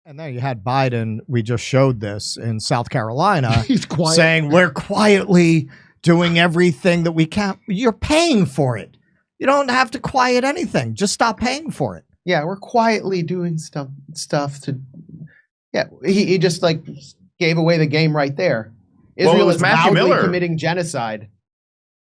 And there you had Biden. We just showed this in South Carolina. He's quiet. Saying we're quietly doing everything that we can. You're paying for it. You don't have to quiet anything. Just stop paying for it. Yeah, we're quietly doing stuff to. Yeah, he just like gave away the game right there. Israel is loudly committing genocide.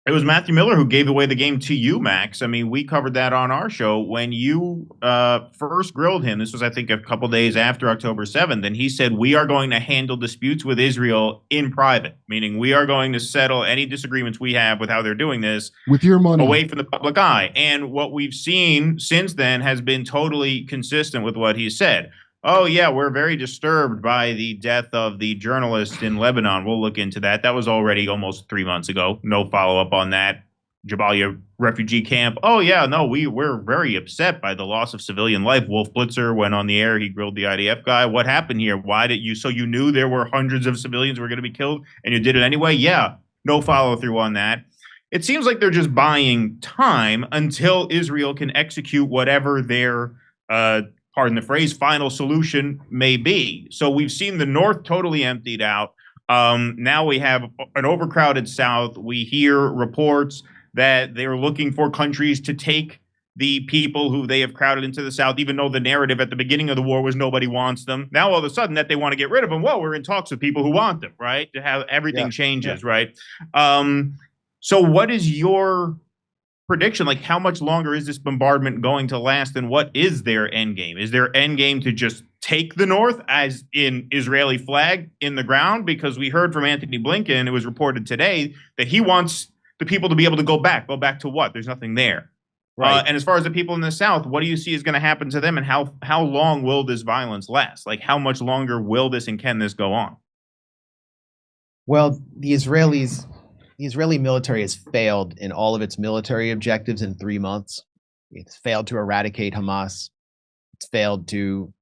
It was Matthew Miller who gave away the game to you, Max. I mean, we covered that on our show when you first grilled him. This was, I think, a couple days after October 7th. And he said, we are going to handle disputes with Israel in private, meaning we are going to settle any disagreements we have with how they're doing this with your money away from the public eye. And what we've seen since then has been totally consistent with what he said. Oh, yeah, we're very disturbed by the death of the journalist in Lebanon. We'll look into that. That was already almost 3 months ago. No follow-up on that. Jabalia refugee camp. Oh, yeah, no, we're very upset by the loss of civilian life. Wolf Blitzer went on the air. He grilled the IDF guy. What happened here? Why did you? So you knew there were hundreds of civilians were going to be killed, and you did it anyway? Yeah, no follow-through on that. It seems like they're just buying time until Israel can execute whatever their pardon the phrase, final solution may be. So we've seen the North totally emptied out. Now we have an overcrowded South. We hear reports that they're looking for countries to take the people who they have crowded into the South, even though the narrative at the beginning of the war was nobody wants them. Now all of a sudden that they want to get rid of them. Well, we're in talks with people who want them, right? To have everything changes, right? So what is your prediction? Like, how much longer is this bombardment going to last, and what is their end game? Is their end game to just take the North, as in Israeli flag in the ground? Because we heard from Anthony Blinken, it was reported today, that he wants the people to be able to go back. Go back to what? There's nothing there. Right. And as far as the people in the South, what do you see is going to happen to them, and how long will this violence last? Like, how much longer will this and can this go on? Well, the Israeli military has failed in all of its military objectives in 3 months. It's failed to eradicate Hamas. It's failed to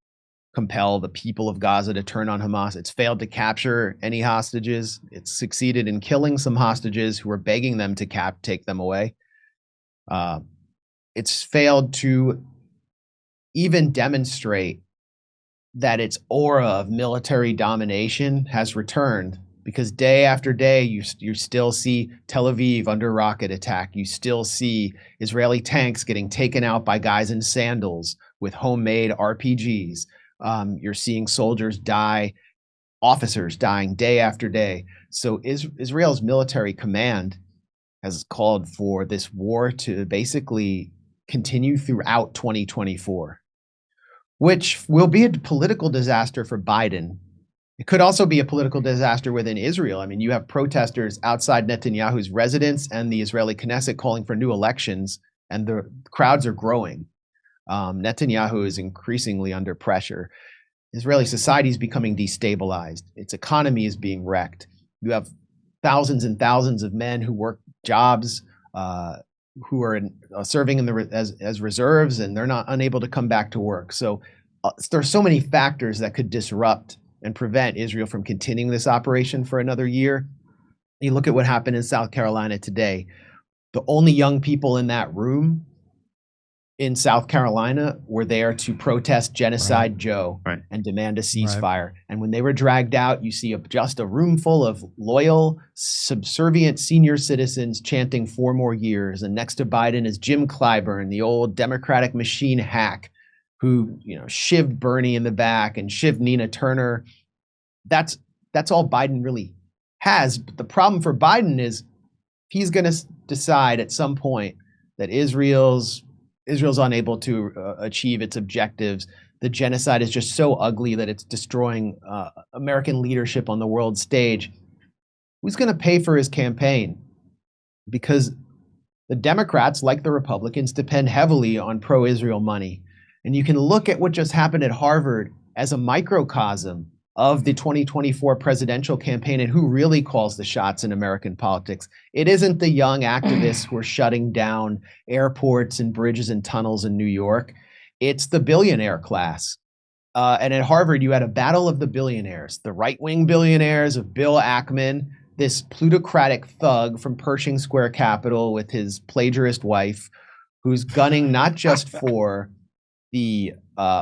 compel the people of Gaza to turn on Hamas. It's failed to capture any hostages. It's succeeded in killing some hostages who were begging them to take them away. It's failed to even demonstrate that its aura of military domination has returned. Because day after day, you still see Tel Aviv under rocket attack. You still see Israeli tanks getting taken out by guys in sandals with homemade RPGs. You're seeing soldiers die, officers dying day after day. So Israel's military command has called for this war to basically continue throughout 2024, which will be a political disaster for Biden. It could also be a political disaster within Israel. I mean, you have protesters outside Netanyahu's residence and the Israeli Knesset calling for new elections, and the crowds are growing. Netanyahu is increasingly under pressure. Israeli society is becoming destabilized. Its economy is being wrecked. You have thousands and thousands of men who work jobs, who are serving in as reserves, and they're not unable to come back to work. So there's so many factors that could disrupt and prevent Israel from continuing this operation for another year. You look at what happened in South Carolina today. The only young people in that room in South Carolina were there to protest Genocide Joe and demand a ceasefire. And when they were dragged out, you see just a room full of loyal, subservient senior citizens chanting 4 more years. And next to Biden is Jim Clyburn, the old Democratic machine hack, who, shivved Bernie in the back and shivved Nina Turner. That's all Biden really has. But the problem for Biden is he's going to decide at some point that Israel's unable to achieve its objectives. The genocide is just so ugly that it's destroying American leadership on the world stage. Who's going to pay for his campaign? Because the Democrats, like the Republicans, depend heavily on pro-Israel money. And you can look at what just happened at Harvard as a microcosm of the 2024 presidential campaign and who really calls the shots in American politics. It isn't the young activists who are shutting down airports and bridges and tunnels in New York. It's the billionaire class. And at Harvard, you had a battle of the billionaires, the right-wing billionaires of Bill Ackman, this plutocratic thug from Pershing Square Capital with his plagiarist wife, who's gunning not just for the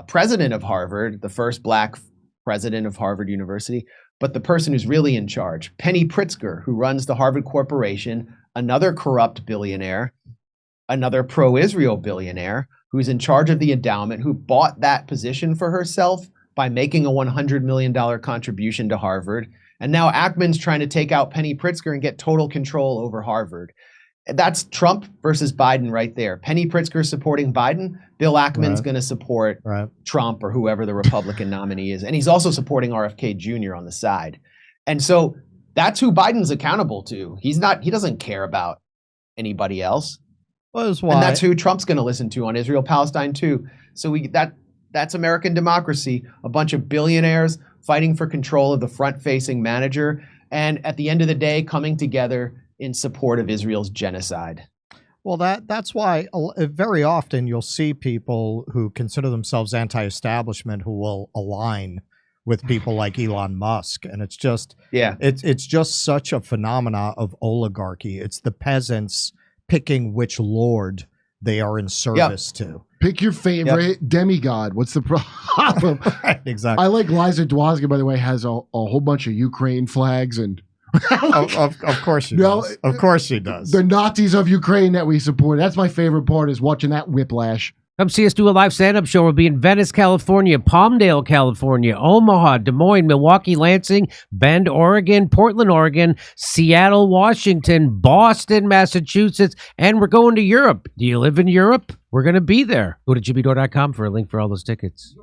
president of Harvard, the first black president of Harvard University, but the person who's really in charge, Penny Pritzker, who runs the Harvard Corporation, another corrupt billionaire, another pro-Israel billionaire, who's in charge of the endowment, who bought that position for herself by making a $100 million contribution to Harvard. And now Ackman's trying to take out Penny Pritzker and get total control over Harvard. That's Trump versus Biden right there. Penny Pritzker supporting Biden. Bill Ackman's going to support Trump or whoever the Republican nominee is. And he's also supporting RFK Jr. on the side. And so that's who Biden's accountable to. He doesn't care about anybody else. Well, and that's who Trump's going to listen to on Israel Palestine too. So that's American democracy. A bunch of billionaires fighting for control of the front-facing manager, and at the end of the day, coming together in support of Israel's genocide. Well, that's why very often you'll see people who consider themselves anti-establishment who will align with people like Elon Musk, and it's just it's just such a phenomena of oligarchy. It's the peasants picking which lord they are in service to. Pick your favorite demigod. What's the problem? Right, exactly. I like Liza Dwozga, by the way, has a whole bunch of Ukraine flags and of course she does. Of course she does. The Nazis of Ukraine that we support. That's my favorite part, is watching that whiplash. Come see us do a live stand-up show. We'll be in Venice, California, Palmdale, California, Omaha, Des Moines, Milwaukee, Lansing, Bend, Oregon, Portland, Oregon, Seattle, Washington, Boston, Massachusetts, and we're going to Europe. Do you live in Europe? We're going to be there. Go to jimmydore.com for a link for all those tickets.